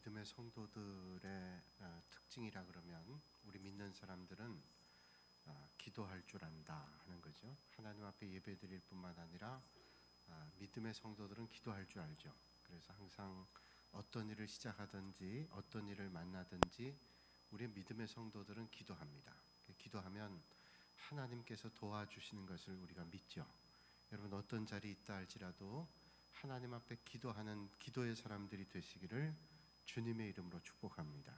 믿음의 성도들의 특징이라 그러면 우리 믿는 사람들은 기도할 줄 안다 하는 거죠. 하나님 앞에 예배드릴 뿐만 아니라 믿음의 성도들은 기도할 줄 알죠. 그래서 항상 어떤 일을 시작하든지 어떤 일을 만나든지 우리 믿음의 성도들은 기도합니다. 기도하면 하나님께서 도와주시는 것을 우리가 믿죠. 여러분 어떤 자리에 있다 할지라도 하나님 앞에 기도하는 기도의 사람들이 되시기를 주님의 이름으로 축복합니다.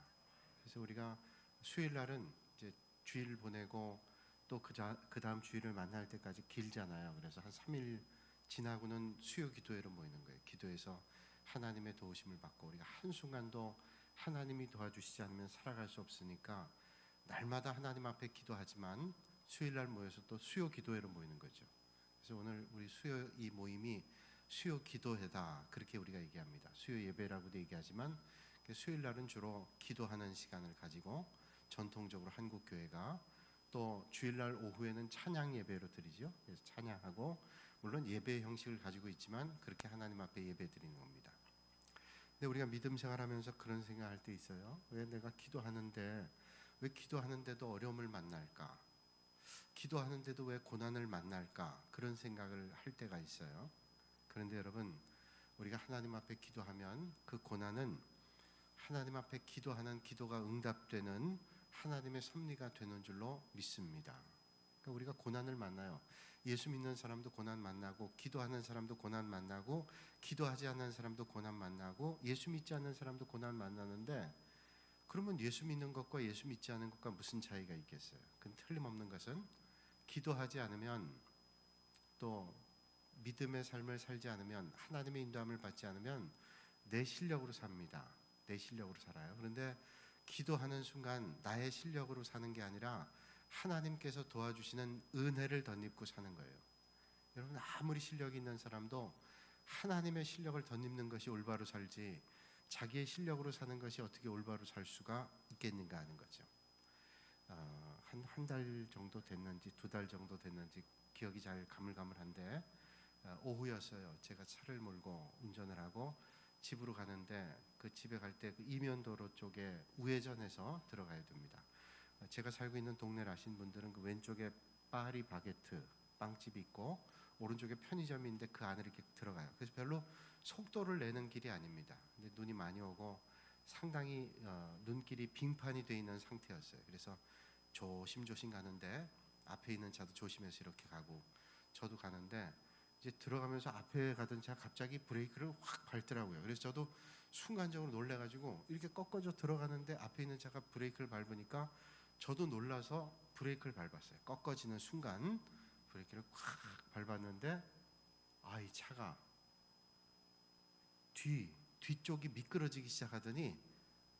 그래서 우리가 수요일 날은 이제 주일 보내고 또 그 다음 주일을 만날 때까지 길잖아요. 그래서 한 3일 지나고는 수요 기도회로 모이는 거예요. 기도해서 하나님의 도우심을 받고 우리가 한순간도 하나님이 도와주시지 않으면 살아갈 수 없으니까 날마다 하나님 앞에 기도하지만 수요일 날 모여서 또 수요 기도회로 모이는 거죠. 그래서 오늘 우리 수요 이 모임이 수요 기도회다 그렇게 우리가 얘기합니다. 수요 예배라고도 얘기하지만 수요일 날은 주로 기도하는 시간을 가지고 전통적으로 한국 교회가 또 주일날 오후에는 찬양 예배로 드리죠. 그래서 찬양하고 물론 예배 형식을 가지고 있지만 그렇게 하나님 앞에 예배 드리는 겁니다. 근데 우리가 믿음 생활하면서 그런 생각할 때 있어요. 왜 내가 기도하는데 왜 기도하는데도 어려움을 만날까? 기도하는데도 왜 고난을 만날까? 그런 생각을 할 때가 있어요. 그런데 여러분 우리가 하나님 앞에 기도하면 그 고난은 하나님 앞에 기도하는 기도가 응답되는 하나님의 섭리가 되는 줄로 믿습니다. 그러니까 우리가 고난을 만나요. 예수 믿는 사람도 고난 만나고 기도하는 사람도 고난 만나고 기도하지 않는 사람도 고난 만나고 예수 믿지 않는 사람도 고난 만나는데 그러면 예수 믿는 것과 예수 믿지 않는 것과 무슨 차이가 있겠어요? 그건 틀림없는 것은 기도하지 않으면 또 믿음의 삶을 살지 않으면 하나님의 인도함을 받지 않으면 내 실력으로 삽니다. 내 실력으로 살아요. 그런데 기도하는 순간 나의 실력으로 사는 게 아니라 하나님께서 도와주시는 은혜를 덧입고 사는 거예요. 여러분 아무리 실력이 있는 사람도 하나님의 실력을 덧입는 것이 올바로 살지 자기의 실력으로 사는 것이 어떻게 올바로 살 수가 있겠는가 하는 거죠. 한 달 정도 됐는지 2달 정도 됐는지 기억이 잘 가물가물한데 오후였어요. 제가 차를 몰고 운전을 하고 집으로 가는데 그 집에 갈 때 그 이면도로 쪽에 우회전해서 들어가야 됩니다. 제가 살고 있는 동네를 아시는 분들은 그 왼쪽에 파리 바게트 빵집이 있고 오른쪽에 편의점인데 그 안을 이렇게 들어가요. 그래서 별로 속도를 내는 길이 아닙니다. 근데 눈이 많이 오고 상당히 눈길이 빙판이 되어 있는 상태였어요. 그래서 조심조심 가는데 앞에 있는 차도 조심해서 이렇게 가고 저도 가는데 이제 들어가면서 앞에 가던 차가 갑자기 브레이크를 확 밟더라고요. 그래서 저도 순간적으로 놀래가지고 이렇게 꺾어져 들어가는데 앞에 있는 차가 브레이크를 밟으니까 저도 놀라서 브레이크를 밟았어요. 꺾어지는 순간 브레이크를 확 밟았는데 이 차가 뒤쪽이 미끄러지기 시작하더니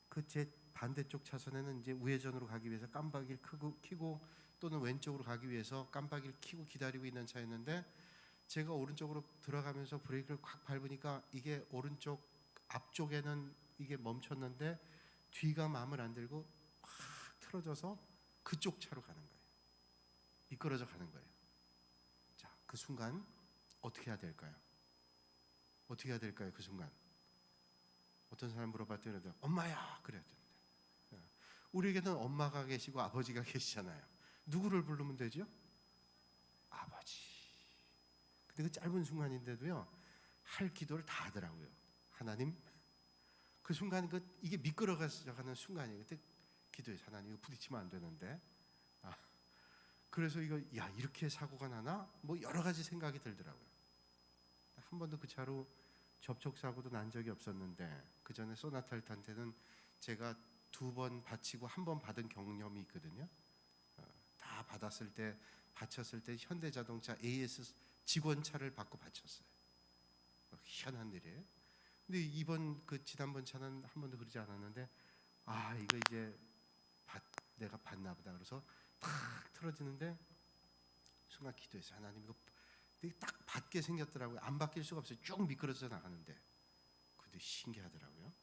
그 제 반대쪽 차선에는 이제 우회전으로 가기 위해서 깜빡이를 켜고 또는 왼쪽으로 가기 위해서 깜빡이를 켜고 기다리고 있는 차였는데 제가 오른쪽으로 들어가면서 브레이크를 콱 밟으니까 이게 오른쪽 앞쪽에는 이게 멈췄는데 뒤가 마음을 안 들고 확 틀어져서 그쪽 차로 가는 거예요. 미끄러져 가는 거예요. 자, 그 순간 어떻게 해야 될까요? 어떻게 해야 될까요? 그 순간 어떤 사람 물어봤더니 엄마야 그래야 되는데 우리에게는 엄마가 계시고 아버지가 계시잖아요. 누구를 부르면 되죠? 아버지. 근데 그 짧은 순간인데도요 할 기도를 다 하더라고요. 하나님 그 순간 이게 미끄러가는 순간이에요. 그때 기도해서 하나님 이거 부딪히면 안 되는데 그래서 이거 이렇게 사고가 나나 뭐 여러 가지 생각이 들더라고요. 한 번도 그 차로 접촉사고도 난 적이 없었는데 그 전에 소나타를 탄 때는 제가 2번 바치고 1번 받은 경험이 있거든요. 다 받았을 때 바쳤을 때 현대자동차 AS 직원 차를 받고 바쳤어요. 희한한 일이에요. 근데 지난번 차는 한 번도 그러지 않았는데 이거 이제 내가 받나 보다 그래서 탁 틀어지는데 순간 기도해서 하나님 이거 딱 받게 생겼더라고요. 안 바뀔 수가 없어요. 쭉 미끄러져 나가는데 근데 신기하더라고요.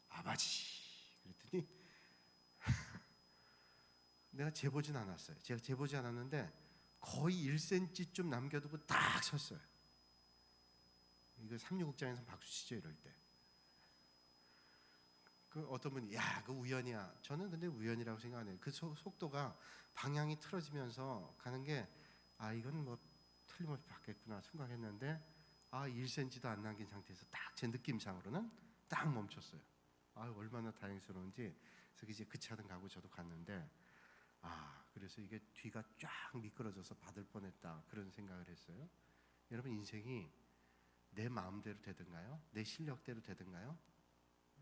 아버지 그랬더니 내가 재보진 않았어요. 제가 재보지 않았는데 거의 1cm쯤 남겨두고 딱 섰어요. 이거 369장에서 박수 치죠 이럴 때. 그 어떤 분이 야, 그 우연이야. 저는 근데 우연이라고 생각 안 해요. 그 속도가 방향이 틀어지면서 가는 게 이건 뭐 틀림없이 받겠구나 생각했는데 1cm도 안 남긴 상태에서 딱 제 느낌상으로는 딱 멈췄어요. 얼마나 다행스러운지. 그래서 이제 그 차는 가고 저도 갔는데 그래서 이게 뒤가 쫙 미끄러져서 받을 뻔했다 그런 생각을 했어요. 여러분, 인생이 내 마음대로 되든가요? 내 실력대로 되든가요?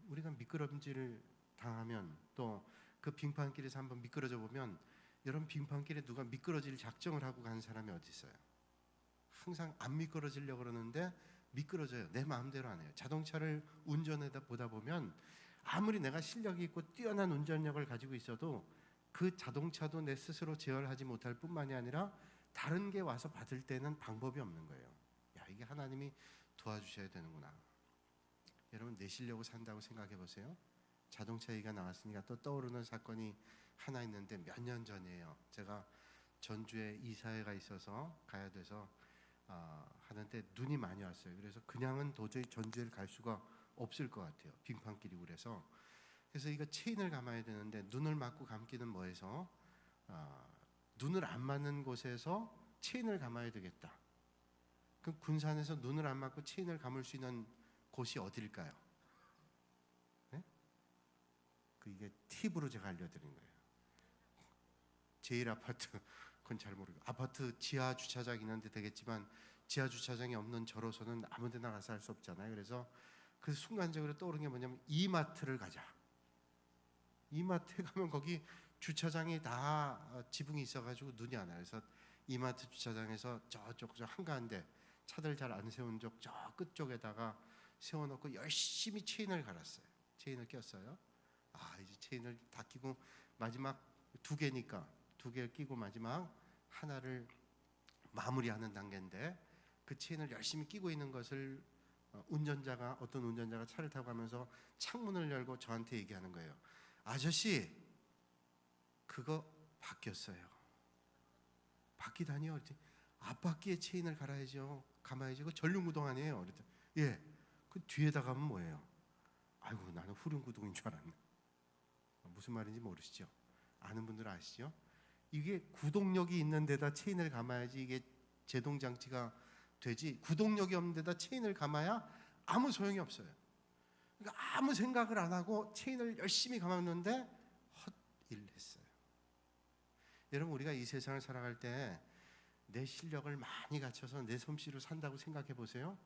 우리가 미끄럼지를 당하면 또 그 빙판길에서 한번 미끄러져 보면, 여러분, 빙판길에 누가 미끄러질 작정을 하고 가는 사람이 어디 있어요? 항상 안 미끄러지려고 그러는데 미끄러져요. 내 마음대로 안 해요. 자동차를 운전하다 보다 보면 아무리 내가 실력이 있고 뛰어난 운전력을 가지고 있어도 그 자동차도 내 스스로 제어하지 못할 뿐만이 아니라 다른 게 와서 받을 때는 방법이 없는 거예요. 이게 하나님이 도와주셔야 되는구나. 여러분, 내 실력으로 산다고 생각해 보세요. 자동차 얘기가 나왔으니까 또 떠오르는 사건이 하나 있는데, 몇 년 전이에요. 제가 전주에 이사회가 있어서 가야 돼서 하는데 눈이 많이 왔어요. 그래서 그냥은 도저히 전주에 갈 수가 없을 것 같아요. 빙판길이고 그래서 이거 체인을 감아야 되는데, 눈을 맞고 감기는 뭐해서 눈을 안 맞는 곳에서 체인을 감아야 되겠다. 그럼 군산에서 눈을 안 맞고 체인을 감을 수 있는 곳이 어딜까요? 네? 이게 팁으로 제가 알려드린 거예요. 제일 아파트, 그건 잘 모르고, 아파트 지하 주차장 있는데 되겠지만 지하 주차장이 없는 저로서는 아무 데나 가서 할 수 없잖아요. 그래서 그 순간적으로 떠오른 게 뭐냐면, 이마트를 가자. 이마트에 가면 거기 주차장이 다 지붕이 있어가지고 눈이 안 와요. 그래서 이마트 주차장에서 저쪽 저 한가한데 차들 잘 안 세운 쪽 저 끝쪽에다가 세워놓고 열심히 체인을 갈았어요. 체인을 꼈어요. 이제 체인을 다 끼고 마지막 두 개니까 두 개를 끼고 마지막 하나를 마무리하는 단계인데, 그 체인을 열심히 끼고 있는 것을 어떤 운전자가 차를 타고 가면서 창문을 열고 저한테 얘기하는 거예요. 아저씨, 그거 바뀌었어요. 바뀌다니요? 앞바퀴에 체인을 갈아야죠. 감아야지. 그거 전륜구동 아니에요? 그랬더니 예. 그 뒤에다 가면 뭐예요? 아이고, 나는 후륜구동인 줄 알았네. 무슨 말인지 모르시죠? 아는 분들은 아시죠? 이게 구동력이 있는 데다 체인을 감아야지 이게 제동장치가 되지, 구동력이 없는 데다 체인을 감아야 아무 소용이 없어요. 그러니까 아무 생각을 안 하고 체인을 열심히 감았는데 헛일 했어요. 여러분, 우리가 이 세상을 살아갈 때 내 실력을 많이 갖춰서 내 솜씨로 산다고 생각해 보세요.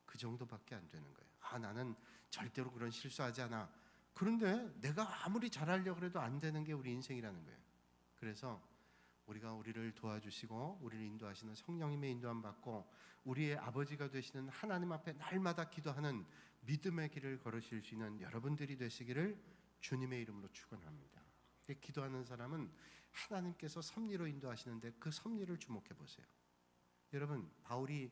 그 정도밖에 안 되는 거예요. 나는 절대로 그런 실수하지 않아. 그런데 내가 아무리 잘하려고 해도 안 되는 게 우리 인생이라는 거예요. 그래서 우리가 우리를 도와주시고 우리를 인도하시는 성령님의 인도함 받고 우리의 아버지가 되시는 하나님 앞에 날마다 기도하는 믿음의 길을 걸으실 수 있는 여러분들이 되시기를 주님의 이름으로 축원합니다. 기도하는 사람은 하나님께서 섭리로 인도하시는데 그 섭리를 주목해 보세요. 여러분, 바울이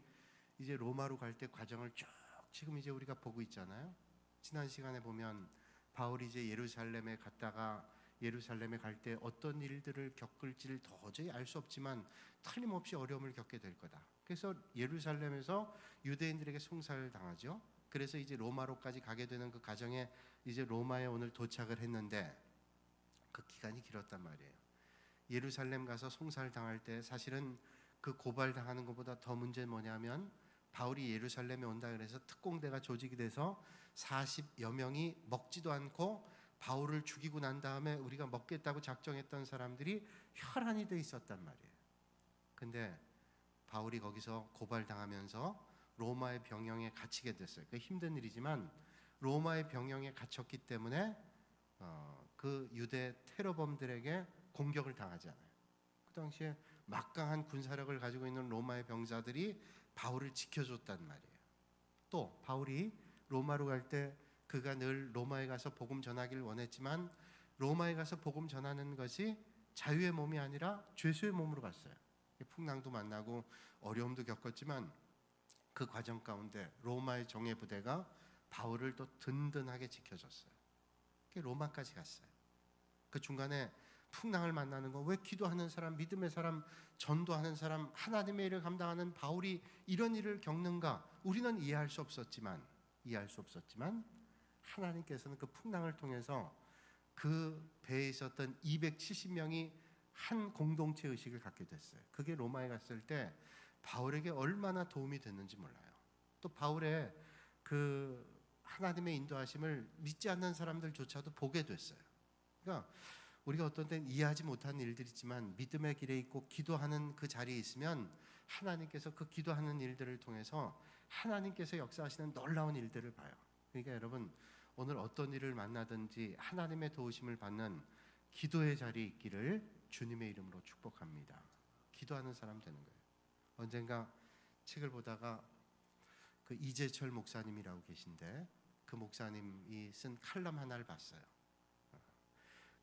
이제 로마로 갈 때 과정을 쭉 지금 이제 우리가 보고 있잖아요. 지난 시간에 보면 바울이 이제 예루살렘에 갔다가 예루살렘에 갈 때 어떤 일들을 겪을지를 도저히 알 수 없지만 틀림없이 어려움을 겪게 될 거다. 그래서 예루살렘에서 유대인들에게 송사를 당하죠. 그래서 이제 로마로까지 가게 되는 그 과정에 이제 로마에 오늘 도착을 했는데 그 기간이 길었단 말이에요. 예루살렘 가서 송사를 당할 때 사실은 그 고발당하는 것보다 더 문제는 뭐냐면, 바울이 예루살렘에 온다 그래서 특공대가 조직이 돼서 40여 명이 먹지도 않고 바울을 죽이고 난 다음에 우리가 먹겠다고 작정했던 사람들이 혈안이 돼 있었단 말이에요. 근데 바울이 거기서 고발당하면서 로마의 병영에 갇히게 됐어요. 그 힘든 일이지만 로마의 병영에 갇혔기 때문에 그 유대 테러범들에게 공격을 당하지 않아요. 그 당시에 막강한 군사력을 가지고 있는 로마의 병사들이 바울을 지켜줬단 말이에요. 또 바울이 로마로 갈 때 그가 늘 로마에 가서 복음 전하기를 원했지만 로마에 가서 복음 전하는 것이 자유의 몸이 아니라 죄수의 몸으로 갔어요. 풍랑도 만나고 어려움도 겪었지만 그 과정 가운데 로마의 정예 부대가 바울을 또 든든하게 지켜줬어요. 로마까지 갔어요. 그 중간에 풍랑을 만나는 거, 왜 기도하는 사람, 믿음의 사람, 전도하는 사람, 하나님의 일을 감당하는 바울이 이런 일을 겪는가? 우리는 이해할 수 없었지만 하나님께서는 그 풍랑을 통해서 그 배에 있었던 270명이 한 공동체 의식을 갖게 됐어요. 그게 로마에 갔을 때 바울에게 얼마나 도움이 됐는지 몰라요. 또 바울의 그 하나님의 인도하심을 믿지 않는 사람들조차도 보게 됐어요. 그러니까 우리가 어떤 때는 이해하지 못하는 일들이 있지만 믿음의 길에 있고 기도하는 그 자리에 있으면 하나님께서 그 기도하는 일들을 통해서 하나님께서 역사하시는 놀라운 일들을 봐요. 그러니까 여러분, 오늘 어떤 일을 만나든지 하나님의 도우심을 받는 기도의 자리에 있기를 주님의 이름으로 축복합니다. 기도하는 사람 되는 거예요. 언젠가 책을 보다가 그 이재철 목사님이라고 계신데 그 목사님이 쓴 칼럼 하나를 봤어요.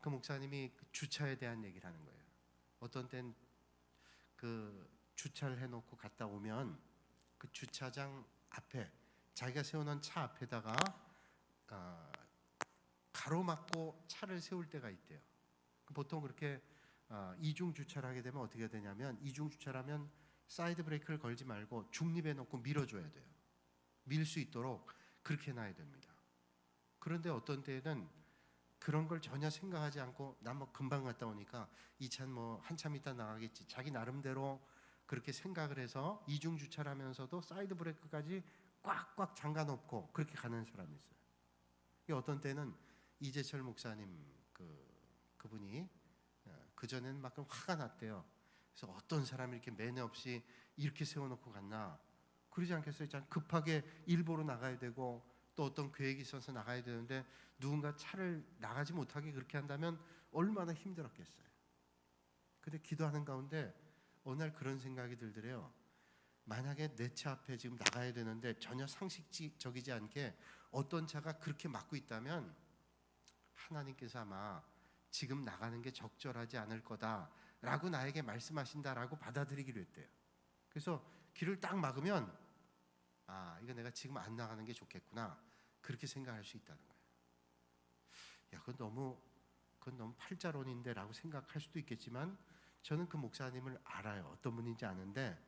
그 목사님이 주차에 대한 얘기를 하는 거예요. 어떤 땐 그 주차를 해놓고 갔다 오면 그 주차장 앞에 자기가 세워놓은 차 앞에다가 가로막고 차를 세울 때가 있대요. 보통 그렇게 이중 주차를 하게 되면 어떻게 되냐면, 이중 주차라면 사이드 브레이크를 걸지 말고 중립에 놓고 밀어줘야 돼요. 밀 수 있도록 그렇게 놔야 됩니다. 그런데 어떤 때에는 그런 걸 전혀 생각하지 않고 난 뭐 금방 갔다 오니까 이 차는 뭐 한참 있다 나가겠지, 자기 나름대로 그렇게 생각을 해서 이중 주차를 하면서도 사이드 브레이크까지 꽉꽉 잠가 놓고 그렇게 가는 사람이 있어요. 어떤 때는 이재철 목사님 그분이 그전에는 막 화가 났대요. 그래서 어떤 사람이 이렇게 매너 없이 이렇게 세워놓고 갔나, 그러지 않겠어요? 급하게 일보로 나가야 되고 또 어떤 계획이 있어서 나가야 되는데 누군가 차를 나가지 못하게 그렇게 한다면 얼마나 힘들었겠어요. 근데 기도하는 가운데 어느 날 그런 생각이 들더래요. 만약에 내 차 앞에 지금 나가야 되는데 전혀 상식적이지 않게 어떤 차가 그렇게 막고 있다면 하나님께서 아마 지금 나가는 게 적절하지 않을 거다라고 나에게 말씀하신다라고 받아들이기로 했대요. 그래서 길을 딱 막으면 이거 내가 지금 안 나가는 게 좋겠구나, 그렇게 생각할 수 있다는 거예요. 야, 그건 너무 팔자론인데 라고 생각할 수도 있겠지만 저는 그 목사님을 알아요. 어떤 분인지 아는데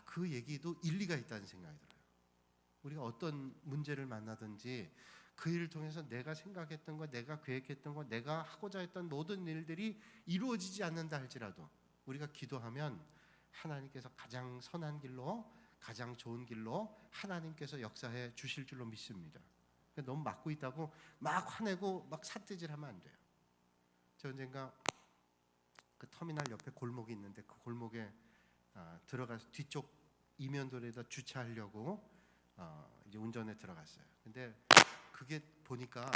그 얘기도 일리가 있다는 생각이 들어요. 우리가 어떤 문제를 만나든지 그 일을 통해서 내가 생각했던 것, 내가 계획했던 것, 내가 하고자 했던 모든 일들이 이루어지지 않는다 할지라도 우리가 기도하면 하나님께서 가장 선한 길로, 가장 좋은 길로 하나님께서 역사해 주실 줄로 믿습니다. 그러니까 너무 막고 있다고 막 화내고 막 삿대질하면 안 돼요. 저 언젠가 그 터미널 옆에 골목이 있는데 그 골목에 들어가서 뒤쪽 이면도로에다 주차하려고 이제 운전에 들어갔어요. 근데 그게 보니까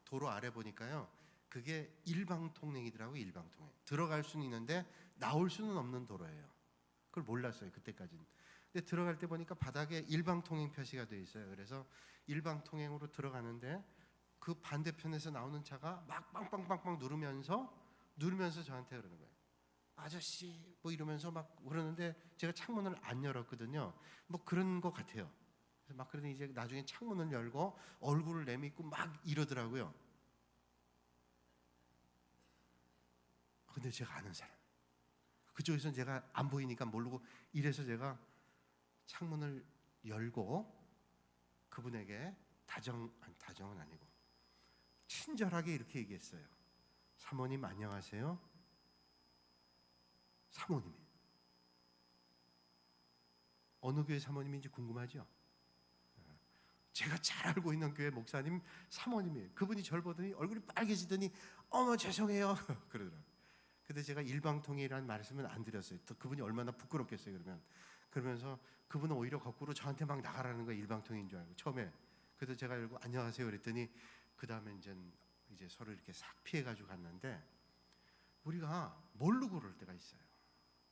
도로 아래 보니까요, 그게 일방통행이더라고요. 일방통행. 들어갈 수는 있는데 나올 수는 없는 도로예요. 그걸 몰랐어요, 그때까지는. 근데 들어갈 때 보니까 바닥에 일방통행 표시가 되어 있어요. 그래서 일방통행으로 들어가는데 그 반대편에서 나오는 차가 막 빵빵빵빵 누르면서 저한테 그러는 거예요. 아저씨 뭐 이러면서 막 그러는데 제가 창문을 안 열었거든요. 뭐 그런 거 같아요. 그래서 막 그러더니 이제 나중에 창문을 열고 얼굴을 내밀고 막 이러더라고요. 근데 제가 아는 사람, 그쪽에서는 제가 안 보이니까 모르고 이래서 제가 창문을 열고 그분에게 다정은 아니고 친절하게 이렇게 얘기했어요. 사모님 안녕하세요. 사모님이 어느 교회 사모님인지 궁금하죠? 제가 잘 알고 있는 교회 목사님 사모님이에요. 그분이 저를 보더니 얼굴이 빨개지더니 어머 죄송해요 그러더라고요. 근데 제가 일방통행이라는 말씀은 안 드렸어요. 또 그분이 얼마나 부끄럽겠어요. 그러면서 그분은 오히려 거꾸로 저한테 막 나가라는 거예요. 일방통행인 줄 알고 처음에. 그래서 제가 열고 안녕하세요 그랬더니 그 다음에 이제 서로 이렇게 싹 피해가지고 갔는데, 우리가 모르고 그럴 때가 있어요.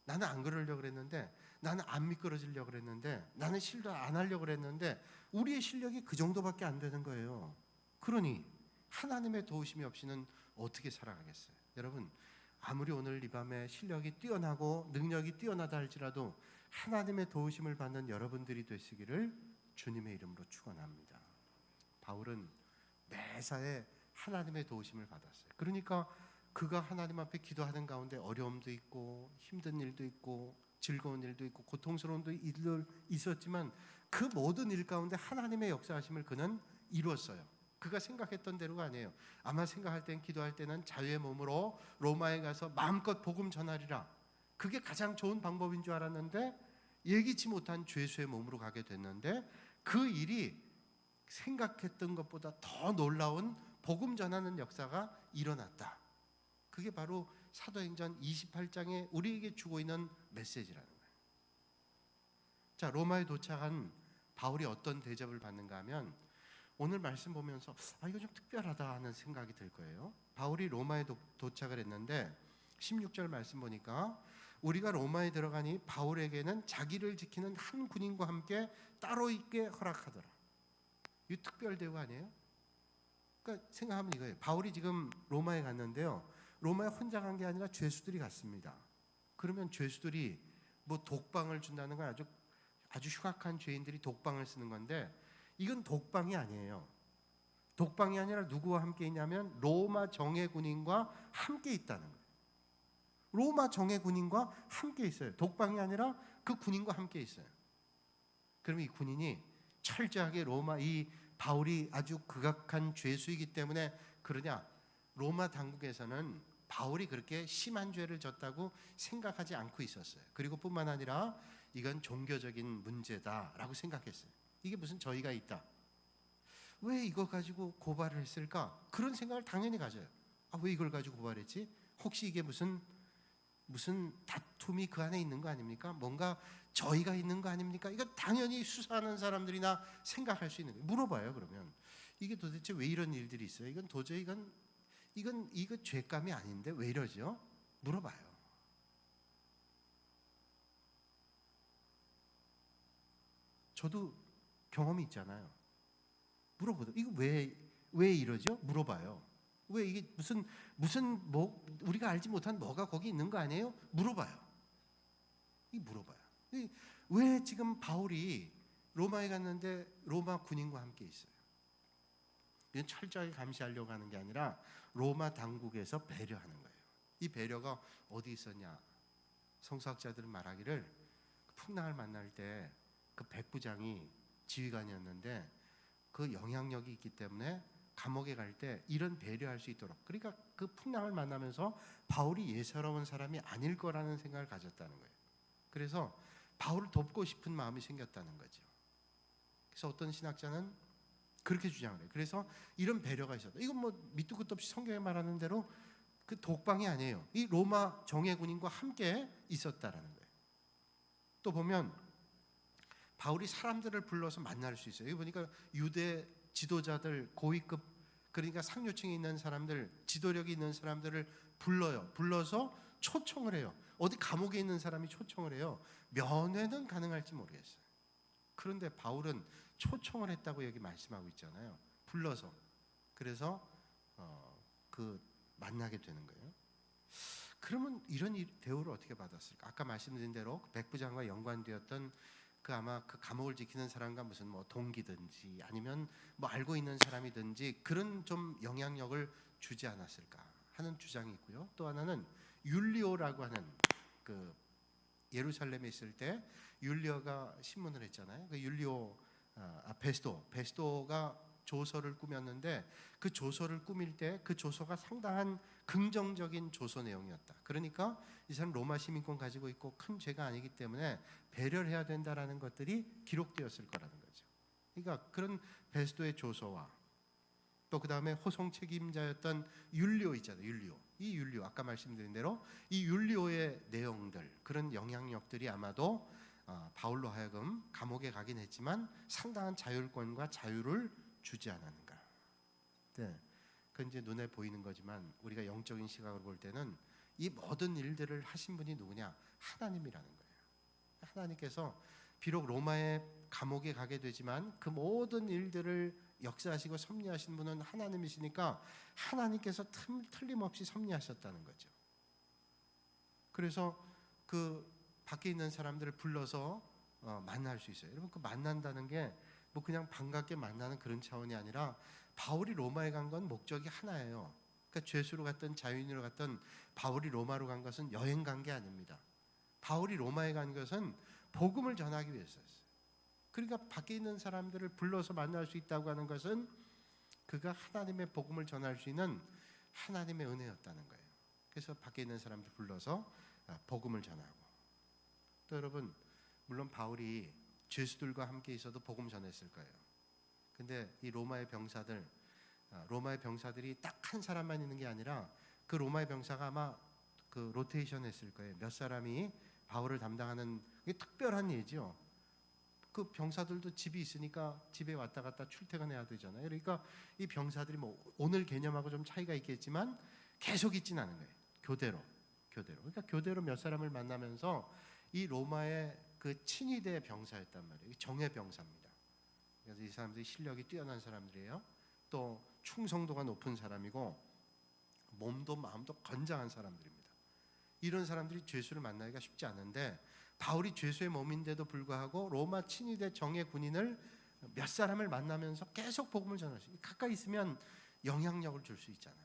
나는 안 그러려고 그랬는데, 나는 안 미끄러지려고 그랬는데, 나는 실도 안 하려고 그랬는데 우리의 실력이 그 정도밖에 안 되는 거예요. 그러니 하나님의 도우심이 없이는 어떻게 살아가겠어요? 여러분, 아무리 오늘 이 밤에 실력이 뛰어나고 능력이 뛰어나다 할지라도 하나님의 도우심을 받는 여러분들이 되시기를 주님의 이름으로 축원합니다. 바울은 매사에 하나님의 도우심을 받았어요. 그러니까 그가 하나님 앞에 기도하는 가운데 어려움도 있고 힘든 일도 있고 즐거운 일도 있고 고통스러운 일도 있었지만 그 모든 일 가운데 하나님의 역사하심을 그는 이루었어요. 그가 생각했던 대로가 아니에요. 아마 생각할 땐, 기도할 때는 자유의 몸으로 로마에 가서 마음껏 복음 전하리라. 그게 가장 좋은 방법인 줄 알았는데 예기치 못한 죄수의 몸으로 가게 됐는데 그 일이 생각했던 것보다 더 놀라운 복음 전하는 역사가 일어났다. 그게 바로 사도행전 28장에 우리에게 주고 있는 메시지라는 거예요. 자, 로마에 도착한 바울이 어떤 대접을 받는가 하면 오늘 말씀 보면서 이거 좀 특별하다 하는 생각이 들 거예요. 바울이 로마에 도착을 했는데 16절 말씀 보니까 우리가 로마에 들어가니 바울에게는 자기를 지키는 한 군인과 함께 따로 있게 허락하더라. 이 특별 대우 아니에요? 그러니까 생각하면 이거예요. 바울이 지금 로마에 갔는데요. 로마에 혼자 간 게 아니라 죄수들이 갔습니다. 그러면 죄수들이 뭐 독방을 준다는 건 아주 흉악한 죄인들이 독방을 쓰는 건데 이건 독방이 아니에요. 독방이 아니라 누구와 함께 있냐면 로마 정예 군인과 함께 있다는 거예요. 로마 정예 군인과 함께 있어요. 독방이 아니라 그 군인과 함께 있어요. 그러면 이 군인이 철저하게 이 바울이 아주 극악한 죄수이기 때문에 그러냐? 로마 당국에서는 바울이 그렇게 심한 죄를 졌다고 생각하지 않고 있었어요. 그리고 뿐만 아니라 이건 종교적인 문제다라고 생각했어요. 이게 무슨 저희가 있다. 왜 이거 가지고 고발을 했을까? 그런 생각을 당연히 가져요. 왜 이걸 가지고 고발했지? 혹시 이게 무슨 다툼이 그 안에 있는 거 아닙니까? 뭔가 저희가 있는 거 아닙니까? 이거 당연히 수사하는 사람들이나 생각할 수 있는 거예요. 물어봐요. 그러면 이게 도대체 왜 이런 일들이 있어요? 이건 도저히 이거 죄감이 아닌데 왜 이러죠? 물어봐요. 저도 경험이 있잖아요. 물어보죠. 이거 왜 이러죠? 물어봐요. 왜 이게 무슨 우리가 알지 못한 뭐가 거기 있는 거 아니에요? 물어봐요. 물어봐요. 왜 지금 바울이 로마에 갔는데 로마 군인과 함께 있어요? 이건 철저하게 감시하려고 하는 게 아니라 로마 당국에서 배려하는 거예요. 이 배려가 어디 있었냐? 성서학자들은 말하기를 풍랑을 만날 때 그 백부장이 지휘관이었는데 그 영향력이 있기 때문에 감옥에 갈 때 이런 배려할 수 있도록, 그러니까 그 풍랑을 만나면서 바울이 예사로운 사람이 아닐 거라는 생각을 가졌다는 거예요. 그래서 바울을 돕고 싶은 마음이 생겼다는 거죠. 그래서 어떤 신학자는 그렇게 주장을 해요. 그래서 이런 배려가 있었다. 이건 뭐 밑도 끝도 없이 성경에 말하는 대로 그 독방이 아니에요. 이 로마 정예 군인과 함께 있었다라는 거예요. 또 보면 바울이 사람들을 불러서 만날 수 있어요. 여기 보니까 유대 지도자들, 고위급, 그러니까 상류층에 있는 사람들, 지도력이 있는 사람들을 불러서 초청을 해요. 어디 감옥에 있는 사람이 초청을 해요. 면회는 가능할지 모르겠어요. 그런데 바울은 초청을 했다고 여기 말씀하고 있잖아요. 불러서. 그래서 만나게 되는 거예요. 그러면 이런 대우를 어떻게 받았을까? 아까 말씀드린 대로 백부장과 연관되었던 아마 그 감옥을 지키는 사람과 무슨 동기든지 아니면 알고 있는 사람이든지 그런 좀 영향력을 주지 않았을까 하는 주장이 있고요. 또 하나는 율리오라고 하는 그 예루살렘에 있을 때 율리오가 신문을 했잖아요. 그 율리오 베스도가 조서를 꾸몄는데 그 조서를 꾸밀 때 그 조서가 상당한 긍정적인 조서 내용이었다. 그러니까 이 사람 로마 시민권 가지고 있고 큰 죄가 아니기 때문에 배려를 해야 된다라는 것들이 기록되었을 거라는 거죠. 그러니까 그런 베스도의 조서와 또 그 다음에 호송 책임자였던 율리오 있잖아요. 이 율리오 아까 말씀드린 대로 이 율리오의 내용들, 그런 영향력들이 아마도 바울로 하여금 감옥에 가긴 했지만 상당한 자율권과 자유를 주지 않았는가. 네, 그건 이제 눈에 보이는 거지만 우리가 영적인 시각으로 볼 때는 이 모든 일들을 하신 분이 누구냐? 하나님이라는 거예요. 하나님께서 비록 로마의 감옥에 가게 되지만 그 모든 일들을 역사하시고 섭리하신 분은 하나님이시니까 하나님께서 틀림없이 섭리하셨다는 거죠. 그래서 그 밖에 있는 사람들을 불러서 만날 수 있어요. 여러분, 그 만난다는 게 뭐 그냥 반갑게 만나는 그런 차원이 아니라 바울이 로마에 간 건 목적이 하나예요. 그러니까 죄수로 갔던 자유인으로 갔던 바울이 로마로 간 것은 여행 간 게 아닙니다. 바울이 로마에 간 것은 복음을 전하기 위해서였어요. 그러니까 밖에 있는 사람들을 불러서 만날 수 있다고 하는 것은 그가 하나님의 복음을 전할 수 있는 하나님의 은혜였다는 거예요. 그래서 밖에 있는 사람들 불러서 복음을 전하고, 또 여러분 물론 바울이 죄수들과 함께 있어도 복음 전했을 거예요. 근데 이 로마의 병사들이 딱 한 사람만 있는 게 아니라 그 로마의 병사가 아마 그 로테이션 했을 거예요. 몇 사람이 바울을 담당하는, 이게 특별한 일이죠. 그 병사들도 집이 있으니까 집에 왔다 갔다 출퇴근해야 되잖아요. 그러니까 이 병사들이 뭐 오늘 개념하고 좀 차이가 있겠지만 계속 있진 않은 거예요. 교대로. 그러니까 교대로 몇 사람을 만나면서 이 로마의 그 친위대 병사였단 말이에요. 정예 병사입니다. 그래서 이 사람들이 실력이 뛰어난 사람들이에요. 또 충성도가 높은 사람이고 몸도 마음도 건장한 사람들입니다. 이런 사람들이 죄수를 만나기가 쉽지 않은데, 바울이 죄수의 몸인데도 불구하고 로마 친위대 정예 군인을 몇 사람을 만나면서 계속 복음을 전할 수 있어요. 가까이 있으면 영향력을 줄 수 있잖아요.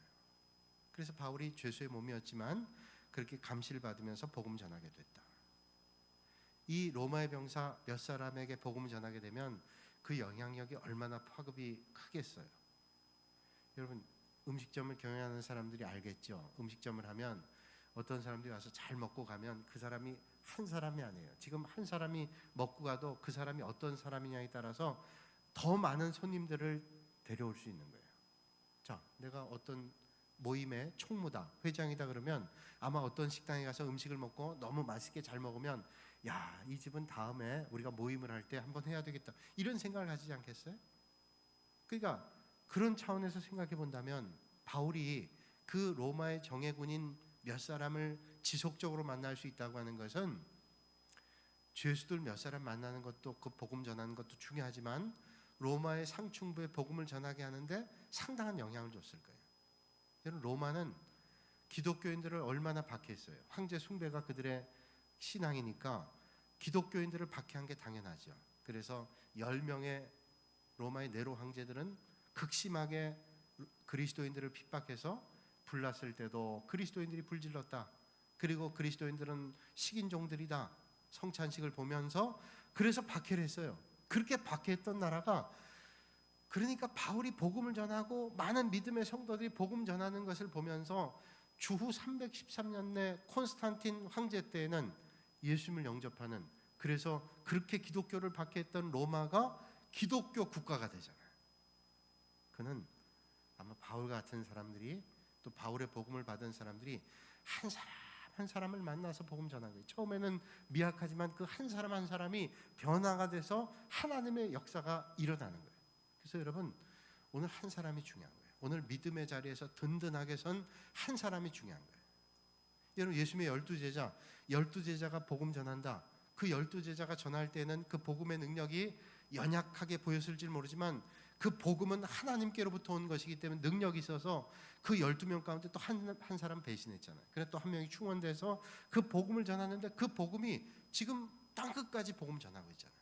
그래서 바울이 죄수의 몸이었지만 그렇게 감시를 받으면서 복음 전하게 됐다. 이 로마의 병사 몇 사람에게 복음을 전하게 되면 그 영향력이 얼마나 파급이 크겠어요. 여러분 음식점을 경영하는 사람들이 알겠죠. 음식점을 하면 어떤 사람들이 와서 잘 먹고 가면 그 사람이 한 사람이 아니에요. 지금 한 사람이 먹고 가도 그 사람이 어떤 사람이냐에 따라서 더 많은 손님들을 데려올 수 있는 거예요. 자, 내가 어떤 모임의 총무다, 회장이다 그러면 아마 어떤 식당에 가서 음식을 먹고 너무 맛있게 잘 먹으면 야, 이 집은 다음에 우리가 모임을 할 때 한번 해야 되겠다, 이런 생각을 가지지 않겠어요? 그러니까 그런 차원에서 생각해 본다면 바울이 그 로마의 정예군인 몇 사람을 지속적으로 만날 수 있다고 하는 것은, 죄수들 몇 사람 만나는 것도 그 복음 전하는 것도 중요하지만 로마의 상층부에 복음을 전하게 하는데 상당한 영향을 줬을 거예요. 여러분 로마는 기독교인들을 얼마나 박해했어요. 황제 숭배가 그들의 신앙이니까 기독교인들을 박해한 게 당연하죠. 그래서 10명의 로마의 네로 황제들은 극심하게 그리스도인들을 핍박해서 불났을 때도 그리스도인들이 불질렀다. 그리고 그리스도인들은 식인종들이다. 성찬식을 보면서 그래서 박해를 했어요. 그렇게 박해했던 나라가, 그러니까 바울이 복음을 전하고 많은 믿음의 성도들이 복음 전하는 것을 보면서 주후 313년에 콘스탄틴 황제 때에는 예수님을 영접하는, 그래서 그렇게 기독교를 박해했던 로마가 기독교 국가가 되잖아요. 그는 아마 바울 같은 사람들이, 또 바울의 복음을 받은 사람들이 한 사람 한 사람을 만나서 복음 전한 거예요. 처음에는 미약하지만 그 한 사람 한 사람이 변화가 돼서 하나님의 역사가 일어나는 거예요. 그래서 여러분 오늘 한 사람이 중요한 거예요. 오늘 믿음의 자리에서 든든하게 선 한 사람이 중요한 거예요. 여러분 예수님의 12제자, 12제자가 복음 전한다. 그 12제자가 전할 때는 그 복음의 능력이 연약하게 보였을지 모르지만 그 복음은 하나님께로부터 온 것이기 때문에 능력이 있어서 그 12명 가운데 또 한 사람 배신했잖아요. 그래서 또 한 명이 충원돼서 그 복음을 전하는데 그 복음이 지금 땅끝까지 복음 전하고 있잖아요.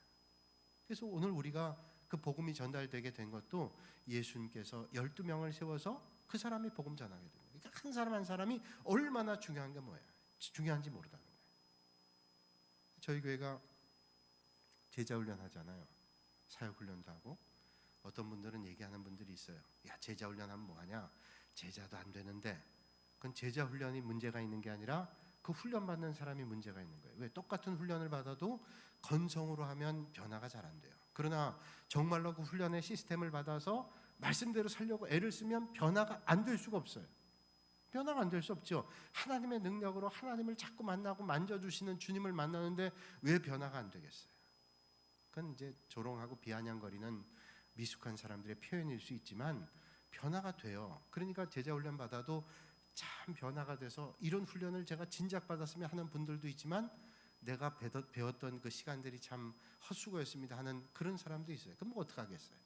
그래서 오늘 우리가 그 복음이 전달되게 된 것도 예수님께서 12명을 세워서 그 사람이 복음 전하게 된 거예요. 그러니까 한 사람 한 사람이 얼마나 중요한가 뭐예요. 중요한지 모르다는 거예요. 저희 교회가 제자훈련 하잖아요. 사역훈련도 하고, 어떤 분들은 얘기하는 분들이 있어요. 야, 제자훈련하면 뭐하냐? 제자도 안 되는데. 그건 제자훈련이 문제가 있는 게 아니라 그 훈련받는 사람이 문제가 있는 거예요. 왜? 똑같은 훈련을 받아도 건성으로 하면 변화가 잘 안 돼요. 그러나 정말로 그 훈련의 시스템을 받아서 말씀대로 살려고 애를 쓰면 변화가 안 될 수가 없어요. 변화가 안 될 수 없죠. 하나님의 능력으로 하나님을 자꾸 만나고 만져주시는 주님을 만나는데 왜 변화가 안 되겠어요? 그건 이제 조롱하고 비아냥거리는 미숙한 사람들의 표현일 수 있지만 변화가 돼요. 그러니까 제자 훈련 받아도 참 변화가 돼서 이런 훈련을 제가 진작 받았으면 하는 분들도 있지만 내가 배웠던 그 시간들이 참 헛수고였습니다 하는 그런 사람도 있어요. 그럼 뭐 어떡하겠어요?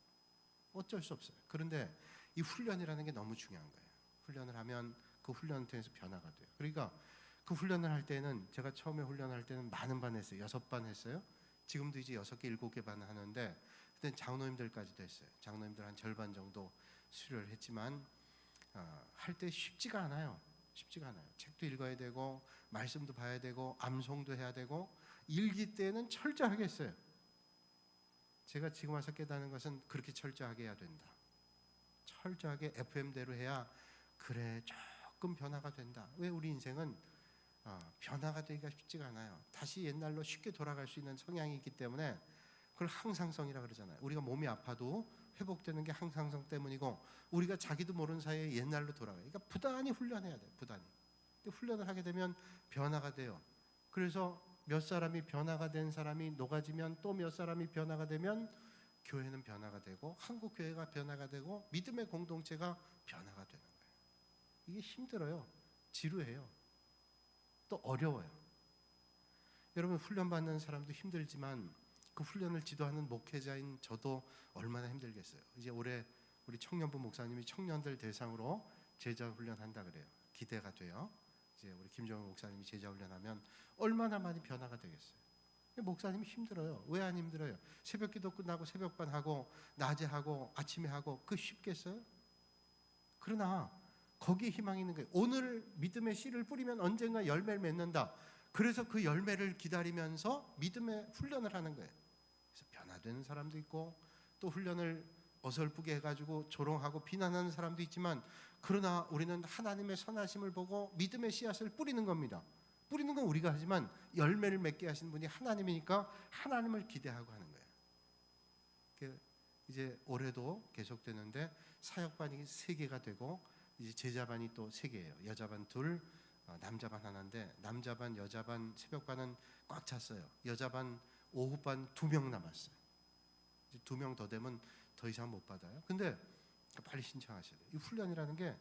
어쩔 수 없어요. 그런데 이 훈련이라는 게 너무 중요한 거예요. 훈련을 하면 그 훈련을 통해서 변화가 돼요. 그러니까 그 훈련을 할 때는, 제가 처음에 훈련할 때는 많은 반 했어요. 6반 했어요. 지금도 이제 6개, 7개 반 하는데 그때는 장로님들까지도 했어요. 장로님들 한 절반 정도 수료를 했지만 할 때 쉽지가 않아요. 쉽지가 않아요. 책도 읽어야 되고 말씀도 봐야 되고 암송도 해야 되고 일기 때는 철저하게 했어요. 제가 지금 와서 깨닫는 것은 그렇게 철저하게 해야 된다. 철저하게 FM대로 해야 그래 조금 변화가 된다. 왜 우리 인생은 변화가 되기가 쉽지가 않아요. 다시 옛날로 쉽게 돌아갈 수 있는 성향이 있기 때문에 그걸 항상성이라 그러잖아요. 우리가 몸이 아파도 회복되는 게 항상성 때문이고 우리가 자기도 모르는 사이에 옛날로 돌아가요. 그러니까 부단히 훈련해야 돼요. 부단히. 훈련을 하게 되면 변화가 돼요. 그래서 몇 사람이 변화가 된 사람이 녹아지면 또 몇 사람이 변화가 되면 교회는 변화가 되고 한국 교회가 변화가 되고 믿음의 공동체가 변화가 되는 거예요. 이게 힘들어요. 지루해요. 또 어려워요. 여러분 훈련받는 사람도 힘들지만 그 훈련을 지도하는 목회자인 저도 얼마나 힘들겠어요. 이제 올해 우리 청년부 목사님이 청년들 대상으로 제자 훈련한다 그래요. 기대가 돼요. 이제 우리 김정은 목사님이 제자 훈련하면 얼마나 많이 변화가 되겠어요. 목사님이 힘들어요. 왜 안 힘들어요? 새벽 기도 끝나고 새벽반 하고 낮에 하고 아침에 하고 그 쉽겠어요? 그러나 거기에 희망이 있는 거예요. 오늘 믿음의 씨를 뿌리면 언젠가 열매를 맺는다. 그래서 그 열매를 기다리면서 믿음의 훈련을 하는 거예요. 그래서 변화되는 사람도 있고 또 훈련을 어설프게 해가지고 조롱하고 비난하는 사람도 있지만 그러나 우리는 하나님의 선하심을 보고 믿음의 씨앗을 뿌리는 겁니다. 뿌리는 건 우리가 하지만 열매를 맺게 하시는 분이 하나님이니까 하나님을 기대하고 하는 거예요. 이제 올해도 계속되는데 사역반이 3개가 되고 이제 제자반이 또 3개예요. 여자반 2, 남자반 하나인데 남자반, 여자반, 새벽반은 꽉 찼어요. 여자반, 오후반 2명 남았어요. 이제 2명 더 되면 더 이상 못 받아요. 근데 빨리 신청하셔야 돼요. 이 훈련이라는 게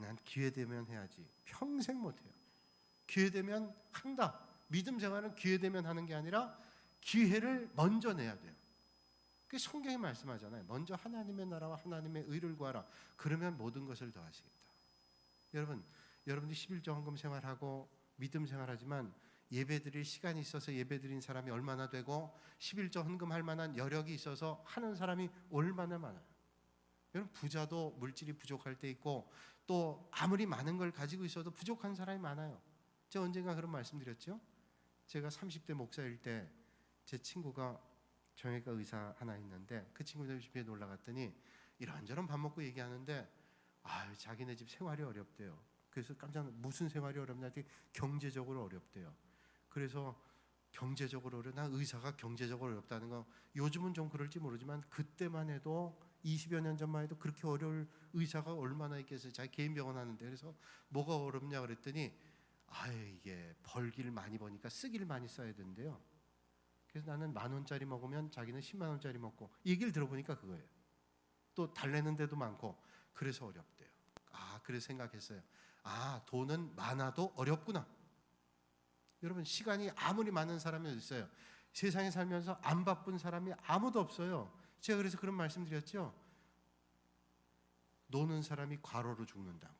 난 기회 되면 해야지. 평생 못 해요. 기회 되면 한다. 믿음 생활은 기회 되면 하는 게 아니라 기회를 먼저 내야 돼요. 그 성경이 말씀하잖아요. 먼저 하나님의 나라와 하나님의 의를 구하라. 그러면 모든 것을 더하시겠다. 여러분들이 11조 헌금 생활하고 믿음 생활하지만 예배드릴 시간이 있어서 예배드린 사람이 얼마나 되고 11조 헌금할 만한 여력이 있어서 하는 사람이 얼마나 많아요. 여러분 부자도 물질이 부족할 때 있고 또 아무리 많은 걸 가지고 있어도 부족한 사람이 많아요. 제가 언젠가 그런 말씀드렸죠. 제가 30대 목사일 때 제 친구가 정형외과 의사 하나 있는데 그 친구들 집에 놀러 갔더니 이런저런 밥 먹고 얘기하는데 자기네 집 생활이 어렵대요. 그래서 깜짝 무슨 생활이 어렵냐 했더니 경제적으로 어렵대요. 그래서 경제적으로 어려 나 의사가 경제적으로 어렵다는 거 요즘은 좀 그럴지 모르지만 그때만 해도 20여 년 전만 해도 그렇게 어려울 의사가 얼마나 있겠어요. 자기 개인 병원 하는데 그래서 뭐가 어렵냐 그랬더니 이게 벌기를 많이 버니까 쓰기를 많이 써야 된대요. 그래서 나는 10,000원짜리 먹으면 자기는 10만 원짜리 먹고 얘기를 들어보니까 그거예요. 또 달래는 데도 많고 그래서 어렵대요. 그래서 생각했어요. 돈은 많아도 어렵구나. 여러분 시간이 아무리 많은 사람이 어디 있어요. 세상에 살면서 안 바쁜 사람이 아무도 없어요. 제가 그래서 그런 말씀 드렸죠. 노는 사람이 과로로 죽는다고.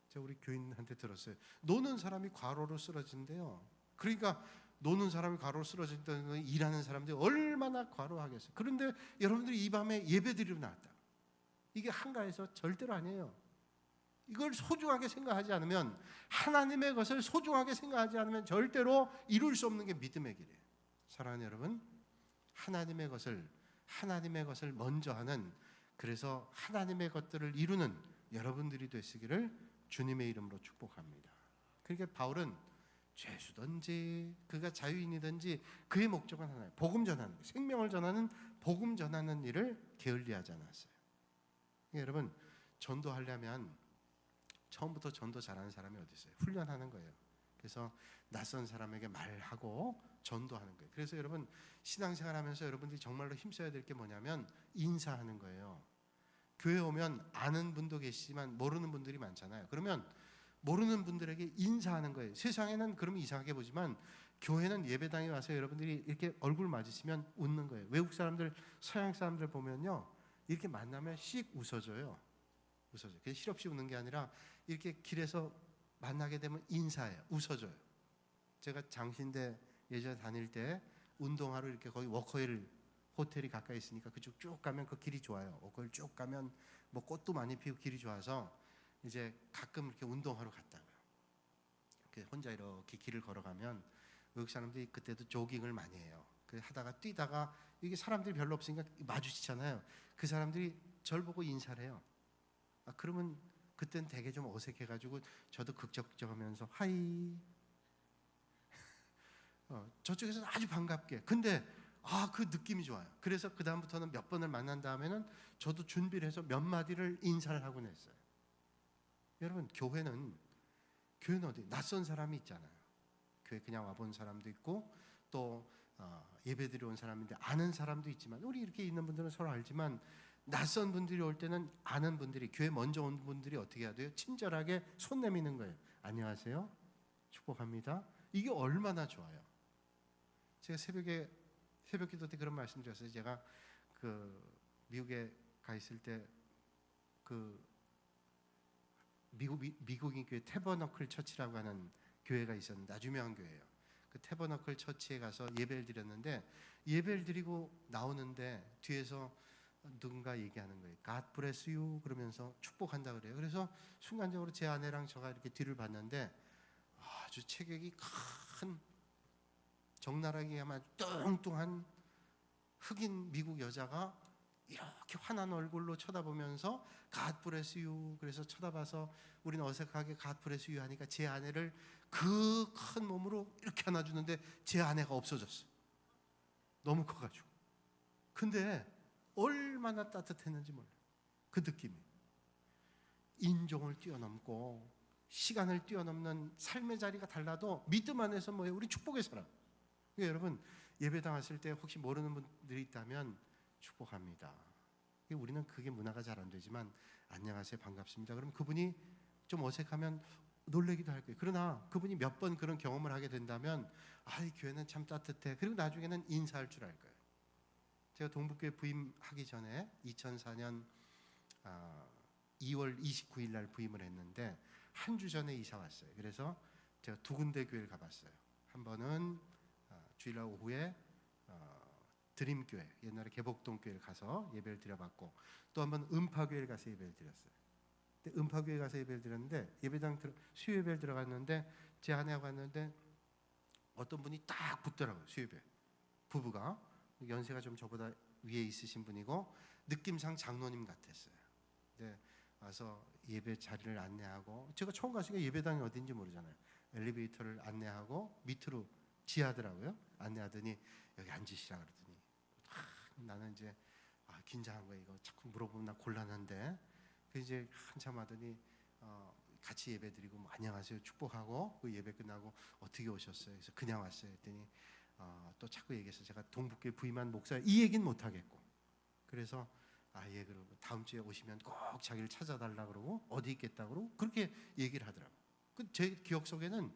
제가 우리 교인한테 들었어요. 노는 사람이 과로로 쓰러진대요. 그러니까 노는 사람이 과로로 쓰러진다는 건 일하는 사람들이 얼마나 과로하겠어요. 그런데 여러분들이 이 밤에 예배드리러 나왔다. 이게 한가해서 절대로 아니에요. 이걸 소중하게 생각하지 않으면 하나님의 것을 소중하게 생각하지 않으면 절대로 이룰 수 없는 게 믿음의 길이에요. 사랑하는 여러분, 하나님의 것을 먼저 하는 그래서 하나님의 것들을 이루는 여러분들이 되시기를 주님의 이름으로 축복합니다. 그러니까 바울은 죄수든지 그가 자유인이든지 그의 목적은 하나예요. 복음 전하는, 생명을 전하는 복음 전하는 일을 게을리하지 않았어요. 여러분 전도하려면 처음부터 전도 잘하는 사람이 어디 있어요? 훈련하는 거예요. 그래서 낯선 사람에게 말하고 전도하는 거예요. 그래서 여러분 신앙생활하면서 여러분들이 정말로 힘써야 될 게 뭐냐면 인사하는 거예요. 교회 오면 아는 분도 계시지만 모르는 분들이 많잖아요. 그러면 모르는 분들에게 인사하는 거예요. 세상에는 그러면 이상하게 보지만 교회는 예배당에 와서 여러분들이 이렇게 얼굴 맞으시면 웃는 거예요. 외국 사람들, 서양 사람들 보면요. 이렇게 만나면 씩 웃어줘요. 웃어줘요. 그게 실없이 웃는 게 아니라 이렇게 길에서 만나게 되면 인사해요. 웃어줘요. 제가 장신대 예전에 다닐 때 운동하러 이렇게 거기 워커힐 호텔이 가까이 있으니까 그쪽 쭉 가면 그 길이 좋아요. 워커힐 쭉 가면 뭐 꽃도 많이 피고 길이 좋아서 이제 가끔 이렇게 운동하러 갔다고요. 혼자 이렇게 길을 걸어가면 외국 사람들이 그때도 조깅을 많이 해요. 그 하다가 뛰다가 이게 사람들이 별로 없으니까 마주치잖아요. 그 사람들이 절 보고 인사를 해요. 그러면 그땐 되게 좀 어색해가지고 저도 극적극적하면서 하이. 저쪽에서는 아주 반갑게. 근데 그 느낌이 좋아요. 그래서 그 다음부터는 몇 번을 만난 다음에는 저도 준비를 해서 몇 마디를 인사를 하곤 했어요. 여러분, 교회는 어디 낯선 사람이 있잖아요. 교회 그냥 와본 사람도 있고 또 예배드려 온 사람인데 아는 사람도 있지만, 우리 이렇게 있는 분들은 서로 알지만 낯선 분들이 올 때는 아는 분들이, 교회 먼저 온 분들이 어떻게 해야 돼요? 친절하게 손 내미는 거예요. 안녕하세요, 축복합니다. 이게 얼마나 좋아요. 제가 새벽 기도 때 그런 말씀 드렸어요. 제가 그 미국에 가 있을 때 그 미국인 교회 태버너클 처치라고 하는 교회가 있었는데 아주 유명한 교회예요. 그 태버너클 처치에 가서 예배를 드렸는데, 예배를 드리고 나오는데 뒤에서 누군가 얘기하는 거예요. God bless you 그러면서 축복한다 그래요. 그래서 순간적으로 제 아내랑 저가 이렇게 뒤를 봤는데 아주 체격이 큰, 적나라하게 아마 뚱뚱한 흑인 미국 여자가 이렇게 환한 얼굴로 쳐다보면서 God bless you, 그래서 쳐다봐서 우리는 어색하게 God bless you 하니까 제 아내를 그 큰 몸으로 이렇게 안아주는데 제 아내가 없어졌어. 너무 커가지고. 근데 얼마나 따뜻했는지 몰라요. 그 느낌이. 인종을 뛰어넘고 시간을 뛰어넘는 삶의 자리가 달라도 믿음 안에서 뭐예요? 우리 축복의 사람. 그러니까 여러분, 예배당 왔을 때 혹시 모르는 분들이 있다면 축복합니다. 우리는 그게 문화가 잘 안 되지만 안녕하세요, 반갑습니다. 그럼 그분이 좀 어색하면 놀래기도 할 거예요. 그러나 그분이 몇 번 그런 경험을 하게 된다면 이 교회는 참 따뜻해. 그리고 나중에는 인사할 줄 알 거예요. 제가 동북교회 부임하기 전에 2004년 2월 29일 날 부임을 했는데 한 주 전에 이사 왔어요. 그래서 제가 두 군데 교회를 가봤어요. 한 번은 주일날 오후에 드림교회, 옛날에 개복동교회를 가서 예배를 드려봤고, 또 한 번 음파교회를 가서 예배를 드렸어요. 근데 음파교회 가서 예배를 드렸는데 수요 예배를 들어갔는데 제 아내하고 갔는데 어떤 분이 딱 붙더라고요. 수요예배 부부가, 연세가 좀 저보다 위에 있으신 분이고 느낌상 장로님 같았어요. 근데 와서 예배 자리를 안내하고, 제가 처음 갔으니까 예배당이 어딘지 모르잖아요. 엘리베이터를 안내하고 밑으로 지하더라고요. 안내하더니 여기 앉으시라 그러더니 나는 이제 긴장한 거예요. 이거 자꾸 물어보면 나 곤란한데. 그 이제 한참 하더니 같이 예배 드리고 뭐 안녕하세요 축복하고, 그 예배 끝나고 어떻게 오셨어요? 그래서 그냥 왔어요 했더니 또 자꾸 얘기해서 제가 동북교회 부임한 목사 이 얘기는 못 하겠고, 그래서 예, 그러고 다음 주에 오시면 꼭 자기를 찾아달라 그러고 어디 있겠다 그러고 그렇게 얘기를 하더라고요. 제 기억 속에는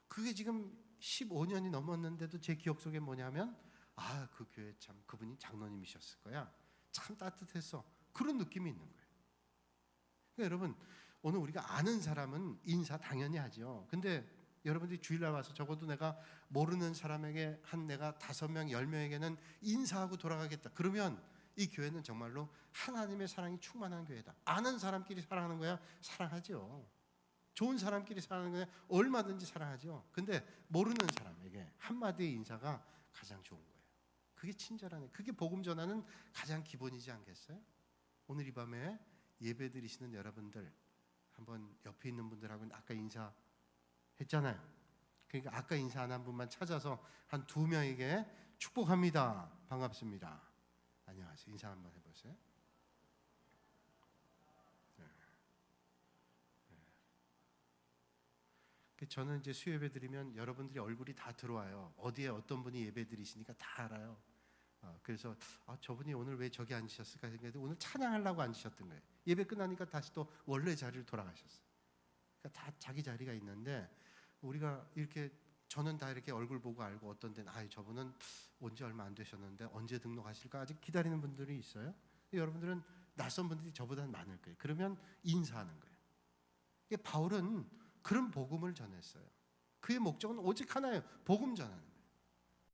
그게 지금 15년이 넘었는데도 제 기억 속에 뭐냐면 그 교회 참 그분이 장로님이셨을 거야. 참 따뜻했어. 그런 느낌이 있는 거예요. 그러니까 여러분, 오늘 우리가 아는 사람은 인사 당연히 하죠. 근데 여러분들이 주일날 와서 적어도 내가 모르는 사람에게 내가 5명, 10명에게는 인사하고 돌아가겠다. 그러면 이 교회는 정말로 하나님의 사랑이 충만한 교회다. 아는 사람끼리 사랑하는 거야 사랑하죠. 좋은 사람끼리 사랑하는 거야 얼마든지 사랑하죠. 근데 모르는 사람에게 한마디의 인사가 가장 좋은 거예요. 그게 친절하네. 그게 복음 전하는 가장 기본이지 않겠어요? 오늘 이 밤에 예배 드리시는 여러분들, 한번 옆에 있는 분들하고는 아까 인사했잖아요. 그러니까 아까 인사 안 한 분만 찾아서 한 2명에게 축복합니다, 반갑습니다, 안녕하세요 인사 한번 해보세요. 저는 이제 수요 예배 드리면 여러분들이 얼굴이 다 들어와요. 어디에 어떤 분이 예배 드리시니까 다 알아요. 그래서 저분이 오늘 왜 저기 앉으셨을까 생각했는데 오늘 찬양하려고 앉으셨던 거예요. 예배 끝나니까 다시 또 원래 자리로 돌아가셨어요. 그러니까 다 자기 자리가 있는데, 우리가 이렇게 저는 다 이렇게 얼굴 보고 알고, 어떤 데는 저분은 온 지 얼마 안 되셨는데 언제 등록하실까 아직 기다리는 분들이 있어요. 여러분들은 낯선 분들이 저보다는 많을 거예요. 그러면 인사하는 거예요. 바울은 그런 복음을 전했어요. 그의 목적은 오직 하나예요. 복음 전하는 거예요.